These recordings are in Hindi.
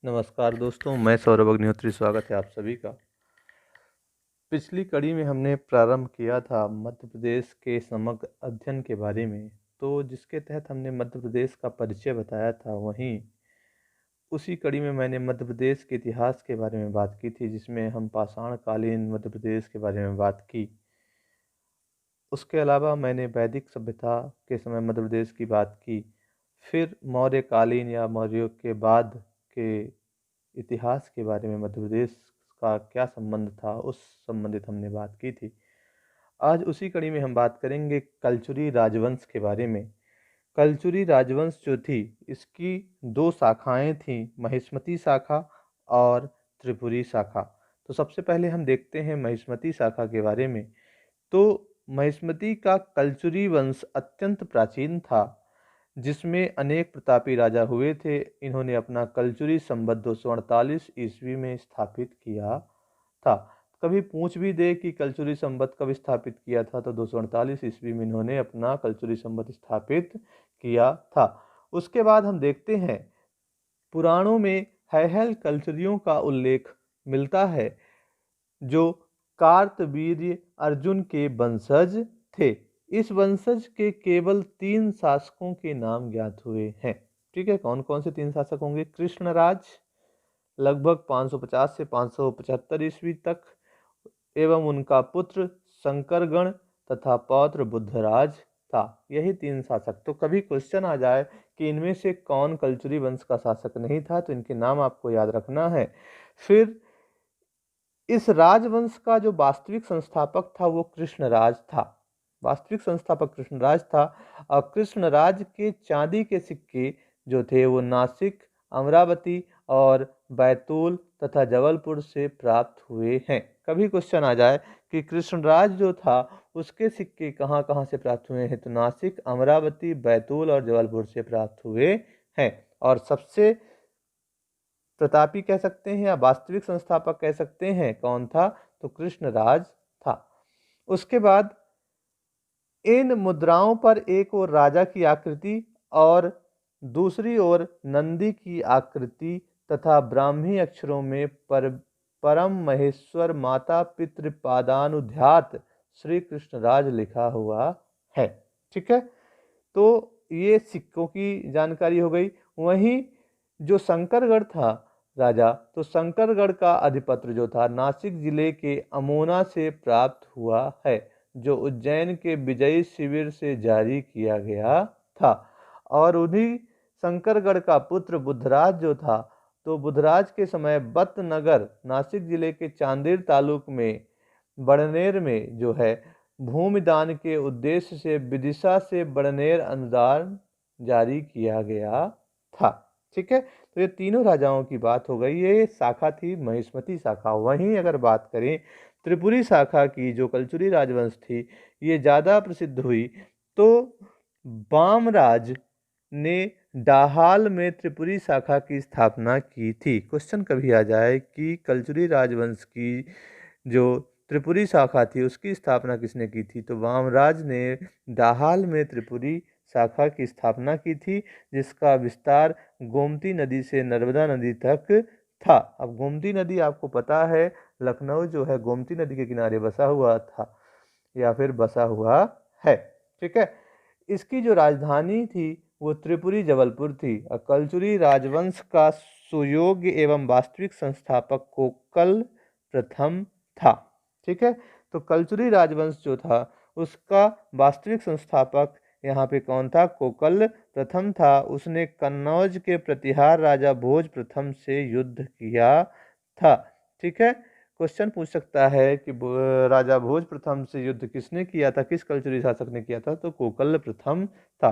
नमस्कार दोस्तों, मैं सौरभ अग्निहोत्री। स्वागत है आप सभी का। पिछली कड़ी में हमने प्रारंभ किया था मध्य प्रदेश के समग्र अध्ययन के बारे में, तो जिसके तहत हमने मध्य प्रदेश का परिचय बताया था। वहीं उसी कड़ी में मैंने मध्य प्रदेश के इतिहास के बारे में बात की थी, जिसमें हम पाषाण कालीन मध्य प्रदेश के बारे में बात की। उसके अलावा मैंने वैदिक सभ्यता के समय मध्य प्रदेश की बात की। फिर मौर्यकालीन या मौर्यों के बाद के इतिहास के बारे में मध्य प्रदेश का क्या संबंध था, उस संबंधित हमने बात की थी। आज उसी कड़ी में हम बात करेंगे कलचुरी राजवंश के बारे में। कलचुरी राजवंश जो थी, इसकी दो शाखाएं थीं, महिष्मती शाखा और त्रिपुरी शाखा। तो सबसे पहले हम देखते हैं महिष्मती शाखा के बारे में। तो महिष्मती का कलचुरी वंश अत्यंत प्राचीन था, जिसमें अनेक प्रतापी राजा हुए थे। इन्होंने अपना कलचुरी संवत 248 ईस्वी में स्थापित किया था। कभी पूछ भी दे कि कलचुरी संवत कब स्थापित किया था, तो 248 ईस्वी में इन्होंने अपना कलचुरी संवत स्थापित किया था। उसके बाद हम देखते हैं, पुराणों में हैहल कलचुरियों का उल्लेख मिलता है, जो कार्तवीर्य अर्जुन के वंशज थे। इस वंशज के केवल 3 शासकों के नाम ज्ञात हुए हैं। ठीक है, कौन कौन से 3 शासक होंगे? कृष्णराज लगभग 550 से 575 ईस्वी तक, एवं उनका पुत्र शंकरगण तथा पौत्र बुद्धराज था। यही 3 शासक। तो कभी क्वेश्चन आ जाए कि इनमें से कौन कलचुरी वंश का शासक नहीं था, तो इनके नाम आपको याद रखना है। फिर इस राजवंश का जो वास्तविक संस्थापक था, वो कृष्णराज था। वास्तविक संस्थापक कृष्णराज था। और कृष्णराज के चांदी के सिक्के जो थे, वो नासिक, अमरावती और बैतूल तथा जबलपुर से प्राप्त हुए हैं। कभी क्वेश्चन आ जाए कि कृष्णराज जो था, उसके सिक्के कहाँ कहाँ से प्राप्त हुए हैं, तो नासिक, अमरावती, बैतूल और जबलपुर से प्राप्त हुए हैं। और सबसे प्रतापी कह सकते हैं या वास्तविक संस्थापक कह सकते हैं, कौन था? तो कृष्णराज था। उसके बाद इन मुद्राओं पर एक ओर राजा की आकृति और दूसरी ओर नंदी की आकृति तथा ब्राह्मी अक्षरों में परम महेश्वर माता पितृपादानुध्यात श्री कृष्णराज लिखा हुआ है। ठीक है, तो ये सिक्कों की जानकारी हो गई। वहीं जो शंकरगढ़ था राजा, तो शंकरगढ़ का अधिपत्र जो था, नासिक जिले के अमोना से प्राप्त हुआ है, जो उज्जैन के विजयी शिविर से जारी किया गया था। और उन्हीं शंकरगढ़ का पुत्र बुद्धराज जो था, तो बुद्धराज के समय बतनगर नासिक जिले के चांदेर तालुक में बड़नेर में जो है, भूमिदान के उद्देश्य से विदिशा से बड़नेर अनुदान जारी किया गया था। ठीक है, तो ये तीनों राजाओं की बात हो गई। ये शाखा थी महिष्मती शाखा। वहीं अगर बात करें त्रिपुरी शाखा की, जो कलचुरी राजवंश थी, ये ज़्यादा प्रसिद्ध हुई। तो बामराज ने डाहाल में त्रिपुरी शाखा की स्थापना की थी। क्वेश्चन कभी आ जाए कि कलचुरी राजवंश की जो त्रिपुरी शाखा थी, उसकी स्थापना किसने की थी, तो वामराज ने डाहाल में त्रिपुरी शाखा की स्थापना की थी, जिसका विस्तार गोमती नदी से नर्मदा नदी तक था। अब गोमती नदी आपको पता है, लखनऊ जो है गोमती नदी के किनारे बसा हुआ था या फिर बसा हुआ है। ठीक है, इसकी जो राजधानी थी, वो त्रिपुरी जबलपुर थी। और कलचुरी राजवंश का सुयोग्य एवं वास्तविक संस्थापक कोकल प्रथम था। ठीक है, तो कलचुरी राजवंश जो था, उसका वास्तविक संस्थापक यहाँ पे कौन था? कोकल प्रथम था। उसने कन्नौज के प्रतिहार राजा भोज प्रथम से युद्ध किया था। ठीक है, क्वेश्चन पूछ सकता है कि राजा भोज प्रथम से युद्ध किसने किया था, किस कलचुरी शासक ने किया था, तो कोकल प्रथम था।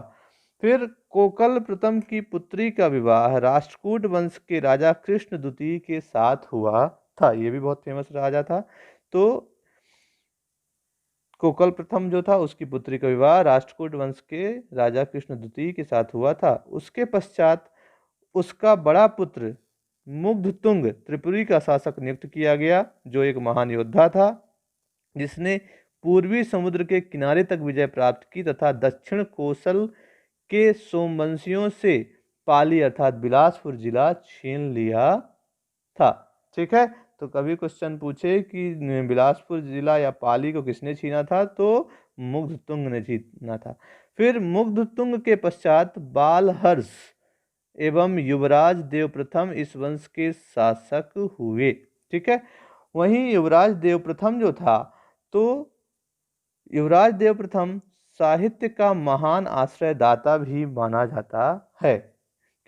फिर कोकल प्रथम की पुत्री का विवाह राष्ट्रकूट वंश के राजा कृष्ण द्वितीय के साथ हुआ था। ये भी बहुत फेमस राजा था। तो कोकल प्रथम जो था, उसकी पुत्री का विवाह राष्ट्रकूट वंश के राजा कृष्ण द्वितीय के साथ हुआ था। उसके पश्चात उसका बड़ा पुत्र मुग्धतुंग त्रिपुरी का शासक नियुक्त किया गया, जो एक महान योद्धा था, जिसने पूर्वी समुद्र के किनारे तक विजय प्राप्त की तथा दक्षिण कोसल के सोमवंशियों से पाली अर्थात बिलासपुर जिला छीन लिया था। ठीक है, तो कभी क्वेश्चन पूछे कि बिलासपुर जिला या पाली को किसने छीना था, तो मुग्धतुंग ने छीना था। फिर मुग्धतुंग के पश्चात बालहर्ष एवं युवराज देव प्रथम इस वंश के शासक हुए। ठीक है, वहीं युवराज देव प्रथम जो था, तो युवराज देव प्रथम साहित्य का महान आश्रयदाता भी माना जाता है,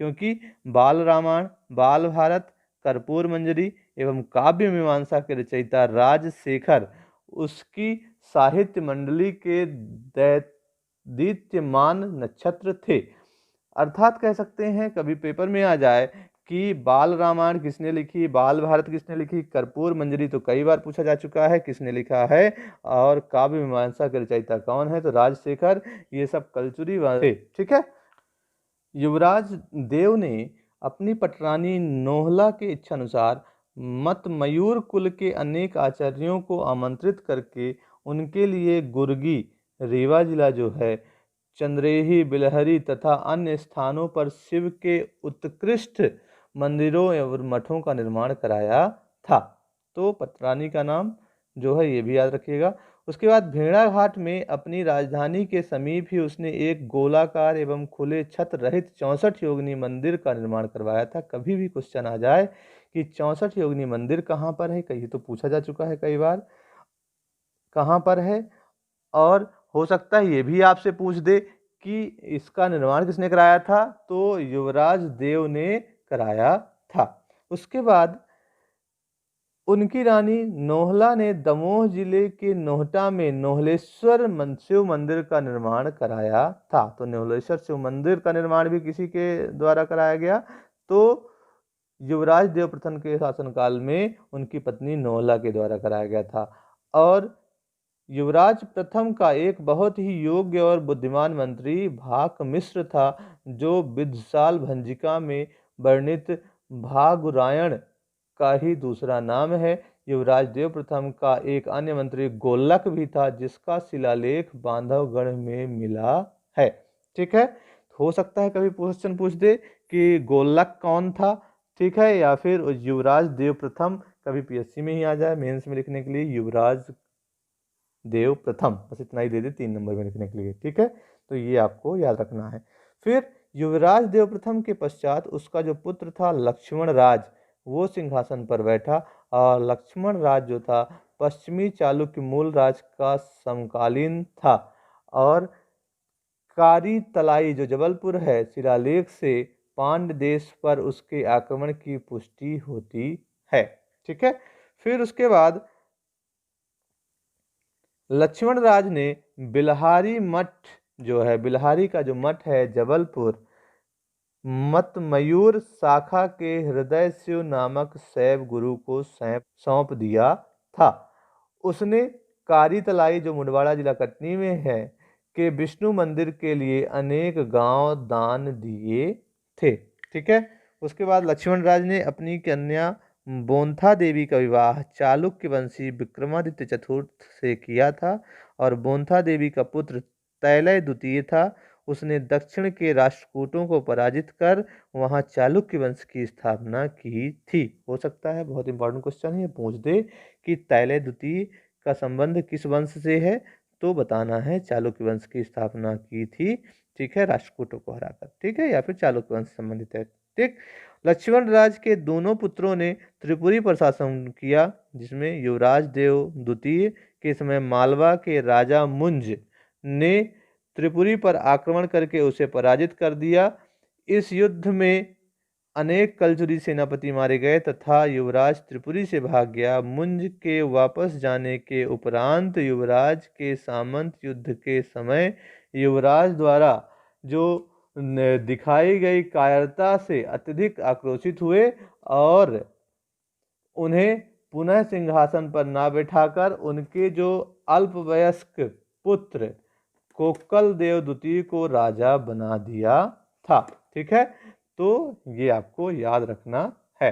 क्योंकि बाल रामायण, बाल भारत, कर्पूर मंजरी एवं काव्य मीमांसा के रचयिता राजशेखर उसकी साहित्य मंडली के दैदीप्यमान नक्षत्र थे। अर्थात कह सकते हैं, कभी पेपर में आ जाए कि बाल रामायण किसने लिखी, बाल भारत किसने लिखी, कर्पूर मंजरी तो कई बार पूछा जा चुका है किसने लिखा है, और काव्य मीमांसा के रचयिता कौन है, तो राजशेखर। ये सब कलचुरी थे। ठीक है, युवराज देव ने अपनी पटरानी नोहला के इच्छानुसार मत मयूर कुल के अनेक आचार्यों को आमंत्रित करके उनके लिए गुर्गी, रीवा जिला जो है, चंद्रेही, बिलहरी तथा अन्य स्थानों पर शिव के उत्कृष्ट मंदिरों एवं मठों का निर्माण कराया था। तो पटरानी का नाम जो है ये भी याद रखिएगा। उसके बाद भेड़ाघाट में अपनी राजधानी के समीप ही उसने एक गोलाकार एवं खुले छत रहित 64 योगिनी मंदिर का निर्माण करवाया था। कभी भी क्वेश्चन आ जाए कि 64 योगिनी मंदिर कहाँ पर है, कहीं तो पूछा जा चुका है कई बार, कहाँ पर है, और हो सकता है ये भी आपसे पूछ दे कि इसका निर्माण किसने कराया था, तो युवराज देव ने कराया था। उसके बाद उनकी रानी नोहला ने दमोह जिले के नोहटा में नोहलेश्वर शिव मंदिर का निर्माण कराया था। तो नोहलेश्वर शिव मंदिर का निर्माण भी किसी के द्वारा कराया गया, तो युवराज देव प्रथम के शासनकाल में उनकी पत्नी नोहला के द्वारा कराया गया था। और युवराज प्रथम का एक बहुत ही योग्य और बुद्धिमान मंत्री भाक मिश्र था, जो विद्धशाल भंजिका में वर्णित भागुरायण का ही दूसरा नाम है। युवराज देव प्रथम का एक अन्य मंत्री गोलक भी था, जिसका शिलालेख बांधवगढ़ में मिला है। ठीक है, हो सकता है कभी क्वेश्चन पूछ दे कि गोलक कौन था, ठीक है, या फिर युवराज देव प्रथम, कभी पीएससी में ही आ जाए मेंस में लिखने के लिए युवराज देव प्रथम, बस इतना ही दे दे 3 नंबर में लिखने के लिए। ठीक है, तो ये आपको याद रखना है। फिर युवराज देव प्रथम के पश्चात उसका जो पुत्र था लक्ष्मण राज, वो सिंहासन पर बैठा, और लक्ष्मण राज जो था पश्चिमी चालुक्य मूल राज का समकालीन था। और कारी तलाई जो जबलपुर है, शिलालेख से पांड्य देश पर उसके आक्रमण की पुष्टि होती है। ठीक है, फिर उसके बाद लक्ष्मण राज ने बिल्हारी मठ जो है, बिल्हारी का जो मठ है जबलपुर, मत मयूर शाखा के हृदय शिव नामक शैव गुरु को सौंप दिया था। उसने कारी तलाई जो मुंडवाड़ा जिला कटनी में है के विष्णु मंदिर के लिए अनेक गांव दान दिए थे। ठीक है, उसके बाद लक्ष्मण राज ने अपनी कन्या बोंथा देवी का विवाह चालुक्य वंशी विक्रमादित्य चतुर्थ से किया था, और बोंथा देवी का पुत्र तैलय द्वितीय था। उसने दक्षिण के राष्ट्रकूटों को पराजित कर वहां चालुक्य वंश की स्थापना की थी। हो सकता है बहुत इंपॉर्टेंट क्वेश्चन है, पूछ दे कि तैलय द्वितीय का संबंध किस वंश से है, तो बताना है चालुक्य वंश की स्थापना की थी। ठीक है, राष्ट्रकूटों को हराकर। ठीक है, या फिर चालुक्य वंश संबंधित है। ठीक, लक्ष्मण राज के दोनों पुत्रों ने त्रिपुरी पर शासन किया, जिसमें युवराज देव द्वितीय के समय मालवा के राजा मुंज ने त्रिपुरी पर आक्रमण करके उसे पराजित कर दिया। इस युद्ध में अनेक कलचुरी सेनापति मारे गए तथा युवराज त्रिपुरी से भाग गया। मुंज के वापस जाने के उपरांत युवराज के सामंत युद्ध के समय युवराज द्वारा जो दिखाई गई कायरता से अत्यधिक आक्रोशित हुए और उन्हें पुनः सिंहासन पर ना बैठाकर उनके जो अल्पवयस्क पुत्र कोक्कल देव द्वितीय को राजा बना दिया था। ठीक है, तो ये आपको याद रखना है।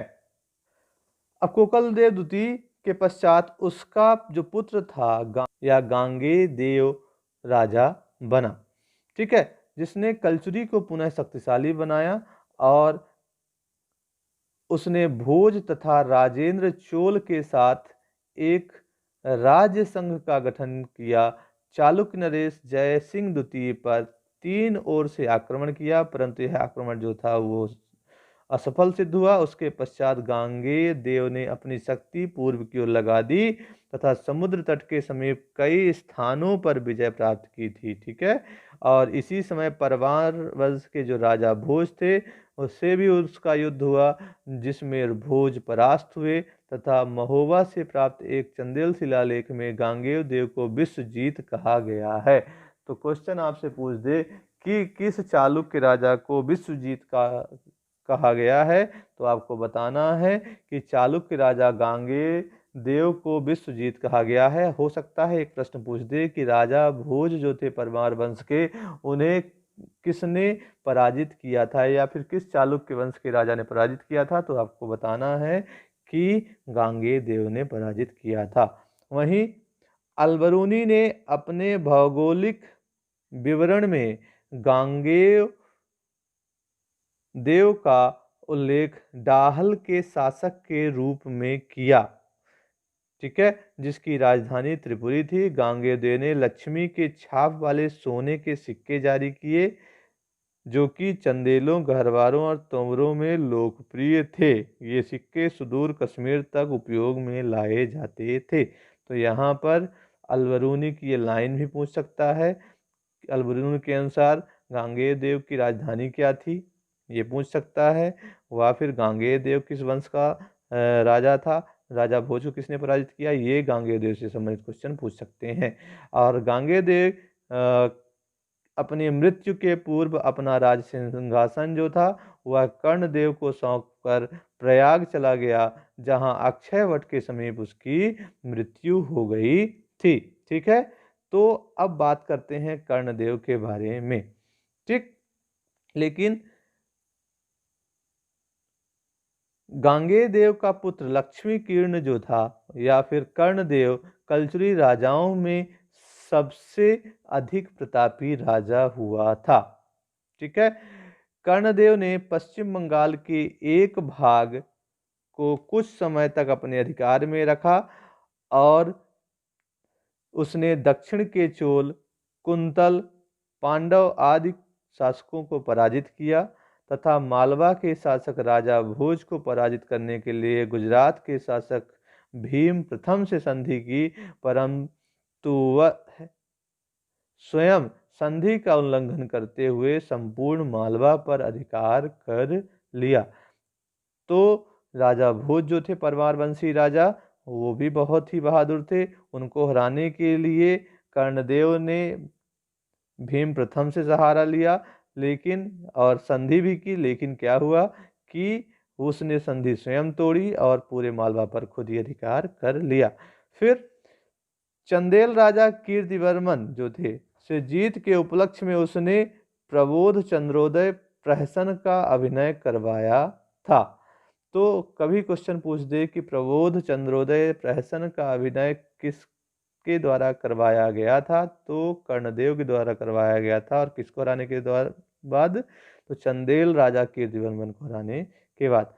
अब कोक्कल देव द्वितीय के पश्चात उसका जो पुत्र था गांगे देव राजा बना। ठीक है, जिसने कलचुरी को पुनः शक्तिशाली बनाया और उसने भोज तथा राजेंद्र चोल के साथ एक राज्य संघ का गठन किया। चालुक्य नरेश जय सिंह द्वितीय पर 3 ओर से आक्रमण किया, परंतु यह आक्रमण जो था वो असफल सिद्ध हुआ। उसके पश्चात गांगेय देव ने अपनी शक्ति पूर्व की ओर लगा दी तथा समुद्र तट के समीप कई स्थानों पर विजय प्राप्त की थी। ठीक है, और इसी समय परमार वंश के जो राजा भोज थे उससे भी उसका युद्ध हुआ, जिसमें भोज परास्त हुए तथा महोबा से प्राप्त एक चंदेल शिलालेख में गांगेय देव को विश्वजीत कहा गया है। तो क्वेश्चन आपसे पूछ दे कि किस चालुक्य राजा को विश्वजीत का कहा गया है, तो आपको बताना है कि चालुक्य राजा गांगेय देव को विश्वजीत कहा गया है। हो सकता है एक प्रश्न पूछ दे कि राजा भोज जो थे परमार वंश के, उन्हें किसने पराजित किया था या फिर किस चालुक्य वंश के राजा ने पराजित किया था, तो आपको बताना है कि गांगेय देव ने पराजित किया था। वहीं अलबरूनी ने अपने भौगोलिक विवरण में गांगेय देव का उल्लेख डाहल के शासक के रूप में किया। ठीक है, जिसकी राजधानी त्रिपुरी थी। गांगेय देव ने लक्ष्मी के छाप वाले सोने के सिक्के जारी किए, जो कि चंदेलों, गहरवारों और तंवरों में लोकप्रिय थे। ये सिक्के सुदूर कश्मीर तक उपयोग में लाए जाते थे। तो यहाँ पर अलबरूनी की ये लाइन भी पूछ सकता है। अलबरूनी के अनुसार गांगेय देव की राजधानी क्या थी, ये पूछ सकता है। वह फिर गांगेय देव किस वंश का राजा था, राजा भोज को किसने पराजित किया, ये गांगेय देव से संबंधित क्वेश्चन पूछ सकते हैं। और गांगेय देव अपनी मृत्यु के पूर्व अपना राज सिंहासन जो था वह कर्णदेव को सौंपकर प्रयाग चला गया, जहां अक्षय वट के समीप उसकी मृत्यु हो गई थी। ठीक है, तो अब बात करते हैं कर्णदेव के बारे में। ठीक, लेकिन गांगेय देव का पुत्र लक्ष्मी किर्ण जो था या फिर कर्णदेव कलचुरी राजाओं में सबसे अधिक प्रतापी राजा हुआ था। ठीक है, कर्णदेव ने पश्चिम बंगाल के एक भाग को कुछ समय तक अपने अधिकार में रखा और उसने दक्षिण के चोल, कुंतल, पांडव आदि शासकों को पराजित किया तथा मालवा के शासक राजा भोज को पराजित करने के लिए गुजरात के शासक भीम प्रथम से संधि की, परंतु वह स्वयं संधि का उल्लंघन करते हुए संपूर्ण मालवा पर अधिकार कर लिया। तो राजा भोज जो थे परमार वंशी राजा, वो भी बहुत ही बहादुर थे। उनको हराने के लिए कर्णदेव ने भीम प्रथम से सहारा लिया, लेकिन और संधि भी की, लेकिन क्या हुआ कि उसने संधि स्वयं तोड़ी और पूरे मालवा पर खुद ही अधिकार कर लिया। फिर चंदेल राजा कीर्तिवर्मन जो थे से जीत के उपलक्ष्य में उसने प्रबोध चंद्रोदय प्रहसन का अभिनय करवाया था। तो कभी क्वेश्चन पूछ दे कि प्रबोध चंद्रोदय प्रहसन का अभिनय किसके द्वारा करवाया गया था, तो कर्णदेव के द्वारा करवाया गया था। और किसको हराने के बाद, तो चंदेल राजा कीर्तिवर्मन को हराने के बाद।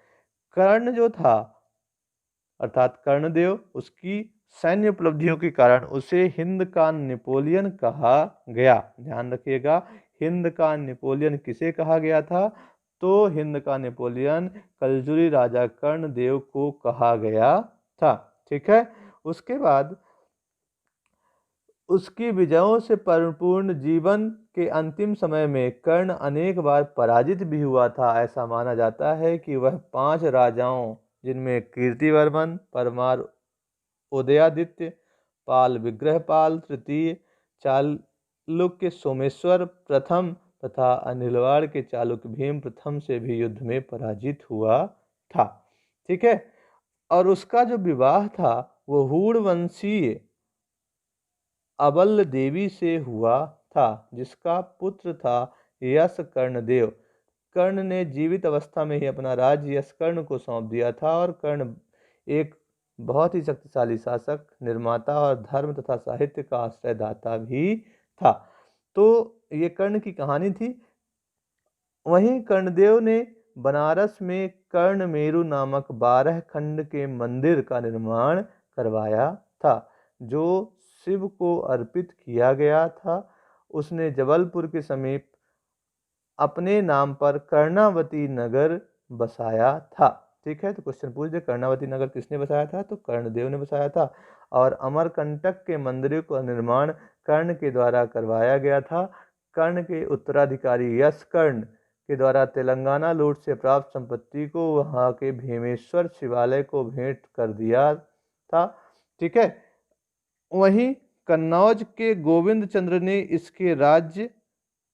कर्ण जो था अर्थात कर्णदेव, उसकी सैन्य उपलब्धियों के कारण उसे हिंद का नेपोलियन कहा गया। ध्यान रखिएगा, हिंद का नेपोलियन किसे कहा गया था, तो हिंद का नेपोलियन कलजुरी राजा कर्णदेव को कहा गया था। ठीक है, उसके बाद उसकी विजयों से परिपूर्ण जीवन के अंतिम समय में कर्ण अनेक बार पराजित भी हुआ था। ऐसा माना जाता है कि वह 5 राजाओं, जिनमें कीर्तिवर्मन, परमार उदयादित्य, पाल विग्रहपाल तृतीय, चालुक्य सोमेश्वर प्रथम तथा अनिलवाड़ के चालुक्य भीम प्रथम से भी युद्ध में पराजित हुआ था। ठीक है, और उसका जो विवाह था वो हूण वंशीय अबल देवी से हुआ था, जिसका पुत्र था यश कर्णदेव। कर्ण ने जीवित अवस्था में ही अपना राज्य यशकर्ण को सौंप दिया था और कर्ण एक बहुत ही शक्तिशाली शासक, निर्माता और धर्म तथा साहित्य का आश्रयदाता भी था। तो ये कर्ण की कहानी थी। वहीं कर्णदेव ने बनारस में कर्णमेरु नामक 12 खंड के मंदिर का निर्माण करवाया था, जो शिव को अर्पित किया गया था। उसने जबलपुर के समीप अपने नाम पर कर्णावती नगर बसाया था। ठीक है, तो क्वेश्चन पूछ दे, कर्णावती नगर किसने बसाया था? तो कर्णदेव ने बसाया था। और अमरकंटक के मंदिर का निर्माण कर्ण के द्वारा करवाया गया था। कर्ण के उत्तराधिकारी यश कर्ण के द्वारा तेलंगाना लूट से प्राप्त संपत्ति को वहां के भीमेश्वर शिवालय को भेंट कर दिया था। ठीक है, वहीं कन्नौज के गोविंद चंद्र ने इसके राज्य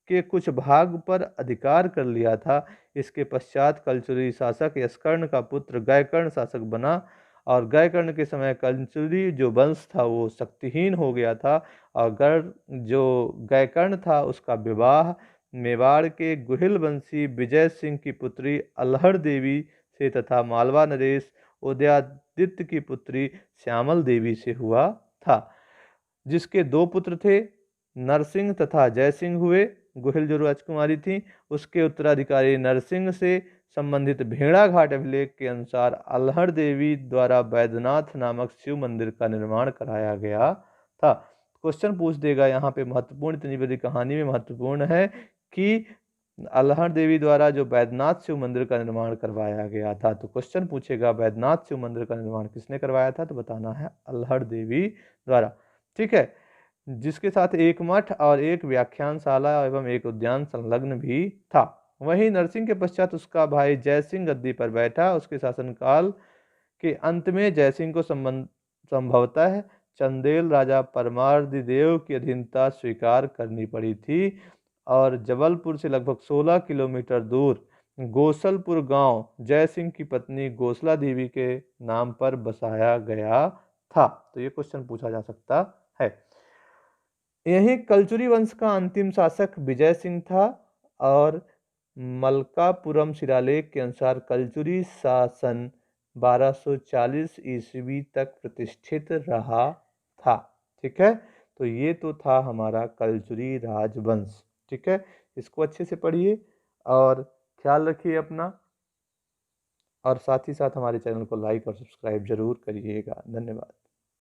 के कुछ भाग पर अधिकार कर लिया था। इसके पश्चात कलचुरी शासक यशकर्ण का पुत्र गयकर्ण शासक बना, और गयकर्ण के समय कलचुरी जो वंश था वो शक्तिहीन हो गया था। और जो गयकर्ण था उसका विवाह मेवाड़ के गुहिल वंशी विजय सिंह की पुत्री अल्हड़ देवी से तथा मालवा नरेश उदयादित्य की पुत्री श्यामल देवी से हुआ था, जिसके 2 पुत्र थे, नरसिंह तथा जयसिंह हुए। गुहिल जो राजकुमारी थी उसके उत्तराधिकारी नरसिंह से संबंधित भेड़ा घाट अभिलेख के अनुसार अल्हड़ देवी द्वारा बैद्यनाथ नामक शिव मंदिर का निर्माण कराया गया था। क्वेश्चन पूछ देगा यहाँ पे, महत्वपूर्ण, इतनी बड़ी कहानी में महत्वपूर्ण है कि अल्हड़ देवी द्वारा जो बैद्यनाथ शिव मंदिर का निर्माण करवाया गया था। तो क्वेश्चन पूछेगा बैद्यनाथ शिव मंदिर का निर्माण किसने करवाया था? तो बताना है अल्हड़ देवी द्वारा। ठीक है, जिसके साथ एक मठ और एक व्याख्यानशाला एवं एक उद्यान संलग्न भी था। वहीं नरसिंह के पश्चात उसका भाई जयसिंह गद्दी पर बैठा। उसके शासनकाल के अंत में जयसिंह को संभवतः चंदेल राजा परमार्दिदेव की अधीनता स्वीकार करनी पड़ी थी, और जबलपुर से लगभग 16 किलोमीटर दूर गोसलपुर गांव जयसिंह की पत्नी गोसला देवी के नाम पर बसाया गया था। तो ये क्वेश्चन पूछा जा सकता है। यही कलचुरी वंश का अंतिम शासक विजय सिंह था, और मलकापुरम शिलालेख के अनुसार कलचुरी शासन 1240 ईस्वी तक प्रतिष्ठित रहा था। ठीक है, तो ये तो था हमारा कलचुरी राजवंश। ठीक है, इसको अच्छे से पढ़िए और ख्याल रखिए अपना, और साथ ही साथ हमारे चैनल को लाइक और सब्सक्राइब जरूर करिएगा। धन्यवाद।